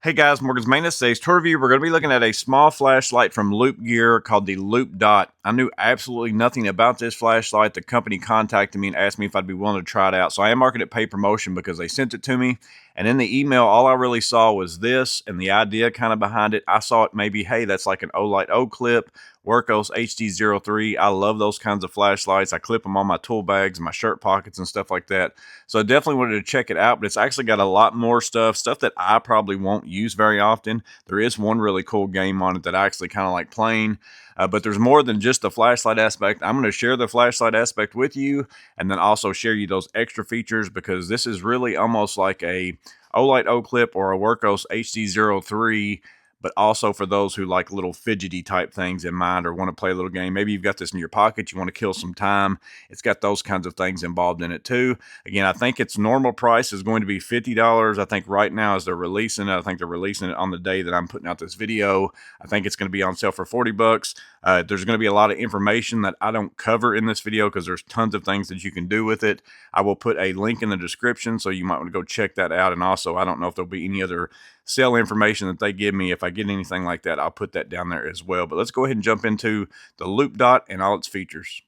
Hey guys, Morgan's Maintenance. Today's tour review, we're going to be looking at a small flashlight from Loop Gear called the LoopDot. I knew absolutely nothing about this flashlight. The company contacted me and asked me if I'd be willing to try it out. So I am marking it paid promotion because they sent it to me. And in the email, all I really saw was this and the idea kind of behind it. I saw it maybe, hey, that's like an Olight O clip, Workos HD03. I love those kinds of flashlights. I clip them on my tool bags, my shirt pockets and stuff like that. So I definitely wanted to check it out, but it's actually got a lot more stuff that I probably won't use very often. There is one really cool game on it that I actually kind of like playing. But there's more than just the flashlight aspect. I'm going to share the flashlight aspect with you and then also share you those extra features because this is really almost like a Olight O clip or a Workos HD03, but also for those who like little fidgety type things in mind or want to play a little game. Maybe you've got this in your pocket, you want to kill some time. It's got those kinds of things involved in it too. Again, I think its normal price is going to be $50. I think right now as they're releasing it, I think they're releasing it on the day that I'm putting out this video. I think it's going to be on sale for 40 bucks. There's going to be a lot of information that I don't cover in this video because there's tons of things that you can do with it. I will put a link in the description, so you might want to go check that out. And also, I don't know if there'll be any other sale information that they give me. If I get anything like that, I'll put that down there as well. But let's go ahead and jump into the LoopDot and all its features.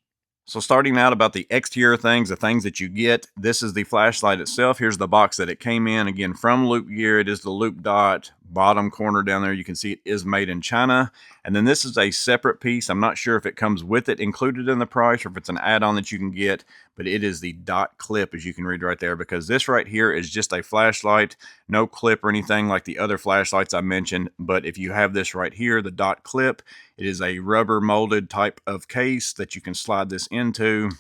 So starting out about the exterior things, the things that you get, this is the flashlight itself. Here's the box that it came in. Again, from Loop Gear, it is the LoopDot. Bottom corner down there, you can see it is made in China. And then this is a separate piece. I'm not sure if it comes with it included in the price or if it's an add-on that you can get, but it is the dot clip, as you can read right there, because this right here is just a flashlight, no clip or anything like the other flashlights I mentioned. But if you have this right here, the dot clip, it is a rubber molded type of case that you can slide this into.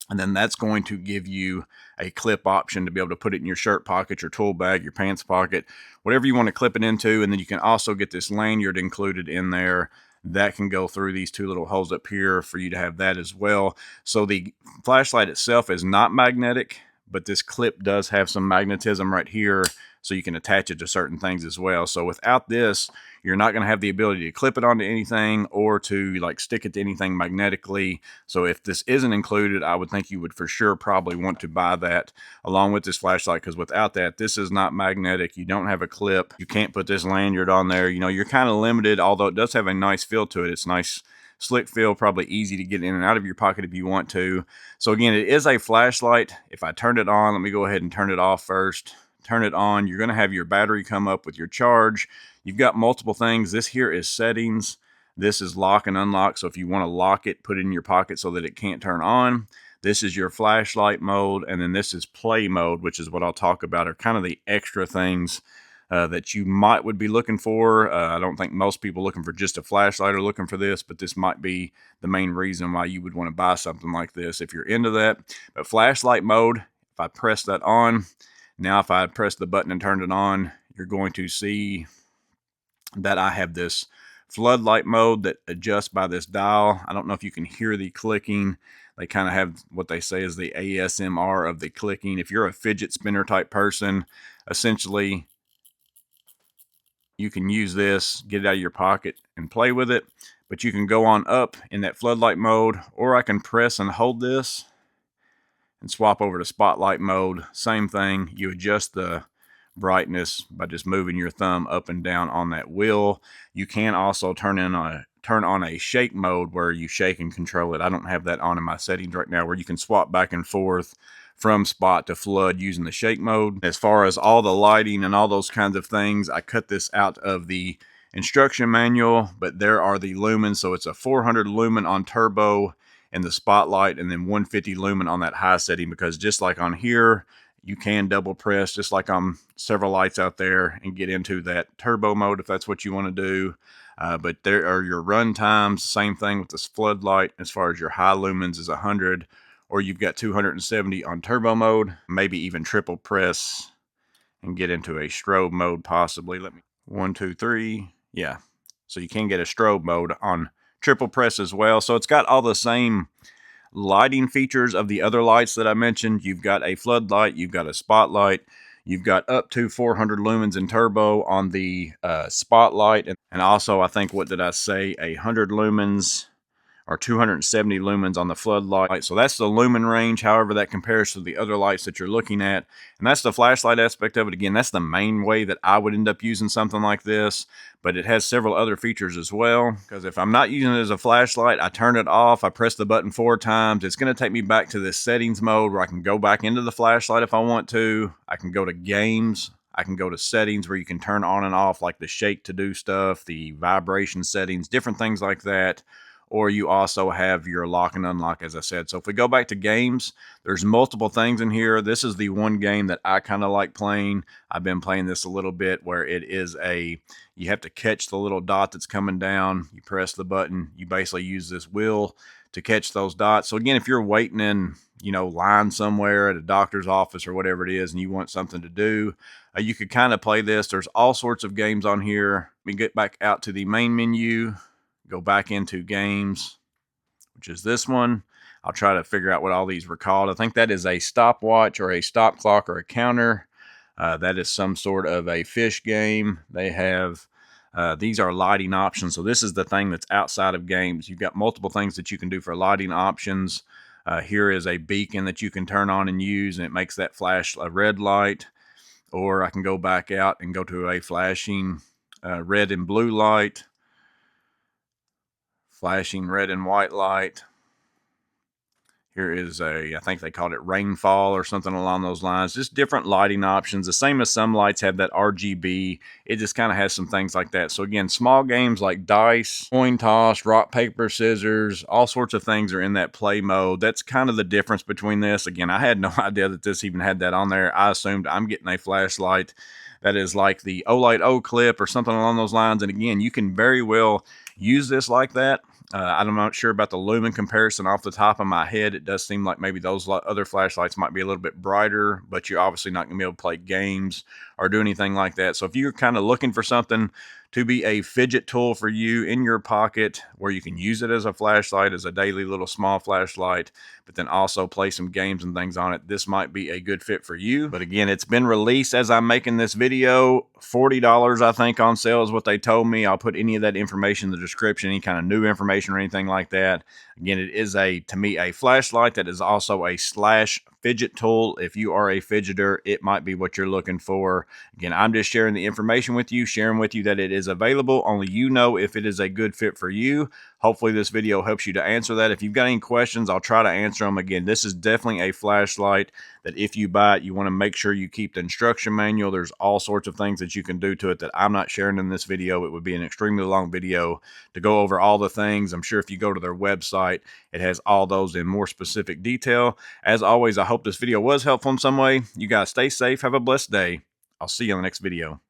And then that's going to give you a clip option to be able to put it in your shirt pocket, your tool bag, your pants pocket, whatever you want to clip it into. And then you can also get this lanyard included in there that can go through these two little holes up here for you to have that as well. So the flashlight itself is not magnetic, but this clip does have some magnetism right here, so you can attach it to certain things as well. So without this, you're not going to have the ability to clip it onto anything or to like stick it to anything magnetically. So if this isn't included, I would think you would for sure probably want to buy that along with this flashlight, because without that, this is not magnetic. You don't have a clip. You can't put this lanyard on there. You know, you're kind of limited, although it does have a nice feel to it. It's nice, slick feel, probably easy to get in and out of your pocket if you want to. So again, it is a flashlight. If I turn it on, let me go ahead and turn it off first. Turn it on, you're going to have your battery come up with your charge. You've got multiple things. This here is settings. This is lock and unlock. So if you want to lock it, put it in your pocket so that it can't turn on. This is your flashlight mode. And then this is play mode, which is what I'll talk about, are kind of the extra things that you would be looking for. I don't think most people looking for just a flashlight are looking for this, but this might be the main reason why you would want to buy something like this if you're into that. But flashlight mode, if I press that on, now if I press the button and turn it on, you're going to see that I have this floodlight mode that adjusts by this dial. I don't know if you can hear the clicking. They kind of have what they say is the ASMR of the clicking. If you're a fidget spinner type person, essentially you can use this, get it out of your pocket and play with it. But you can go on up in that floodlight mode, or I can press and hold this and swap over to spotlight mode. Same thing, you adjust the brightness by just moving your thumb up and down on that wheel. You can also turn on a shake mode where you shake and control it. I don't have that on in my settings right now, where you can swap back and forth from spot to flood using the shake mode. As far as all the lighting and all those kinds of things, I cut this out of the instruction manual, but there are the lumens. So it's a 400 lumen on turbo and the spotlight, and then 150 lumen on that high setting, because just like on here, you can double press just like on several lights out there and get into that turbo mode if that's what you want to do. But there are your run times. Same thing with this floodlight. As far as your high lumens is 100, or you've got 270 on turbo mode, maybe even triple press and get into a strobe mode possibly. Let me, 1, 2, 3. Yeah. So you can get a strobe mode on triple press as well. So it's got all the same lighting features of the other lights that I mentioned. You've got a floodlight, you've got a spotlight, you've got up to 400 lumens in turbo on the spotlight, and also I think, what did I say, 100 lumens or 270 lumens on the floodlight. So that's the lumen range, however that compares to the other lights that you're looking at. And that's the flashlight aspect of it. Again, that's the main way that I would end up using something like this, but it has several other features as well. Because if I'm not using it as a flashlight, I turn it off, I press the button 4 times, it's going to take me back to this settings mode where I can go back into the flashlight if I want to. I can go to games. I can go to settings where you can turn on and off, like the shake to do stuff, the vibration settings, different things like that. Or you also have your lock and unlock, as I said. So if we go back to games, there's multiple things in here. This is the one game that I kind of like playing. I've been playing this a little bit, where it is you have to catch the little dot that's coming down. You press the button. You basically use this wheel to catch those dots. So again, if you're waiting in, line somewhere at a doctor's office or whatever it is, and you want something to do, you could kind of play this. There's all sorts of games on here. We get back out to the main menu, go back into games, which is this one. I'll try to figure out what all these were called. I think that is a stopwatch or a stop clock or a counter. That is some sort of a fish game. They have, these are lighting options. So this is the thing that's outside of games. You've got multiple things that you can do for lighting options. Here is a beacon that you can turn on and use, and it makes that flash a red light. Or I can go back out and go to a flashing red and blue light, flashing red and white light. Here is I think they called it rainfall or something along those lines. Just different lighting options. The same as some lights have that RGB. It just kind of has some things like that. So again, small games like dice, coin toss, rock, paper, scissors, all sorts of things are in that play mode. That's kind of the difference between this. Again, I had no idea that this even had that on there. I assumed I'm getting a flashlight that is like the Olight O clip or something along those lines. And again, you can very well use this like that. I'm not sure about the lumen comparison off the top of my head. It does seem like maybe those other flashlights might be a little bit brighter, but you're obviously not going to be able to play games or do anything like that. So if you're kind of looking for something to be a fidget tool for you in your pocket, where you can use it as a flashlight, as a daily little small flashlight, but then also play some games and things on it, this might be a good fit for you. But again, it's been released as I'm making this video. $40, I think, on sale is what they told me. I'll put any of that information in the description, any kind of new information or anything like that. Again, it is to me, a flashlight that is also a slash fidget tool. If you are a fidgeter, it might be what you're looking for. Again, I'm just sharing the information with you, sharing with you that it is available. Only you know if it is a good fit for you. Hopefully this video helps you to answer that. If you've got any questions, I'll try to answer them. Again, this is definitely a flashlight that if you buy it, you want to make sure you keep the instruction manual. There's all sorts of things that you can do to it that I'm not sharing in this video. It would be an extremely long video to go over all the things. I'm sure if you go to their website, it has all those in more specific detail. As always, I hope this video was helpful in some way. You guys stay safe. Have a blessed day. I'll see you on the next video.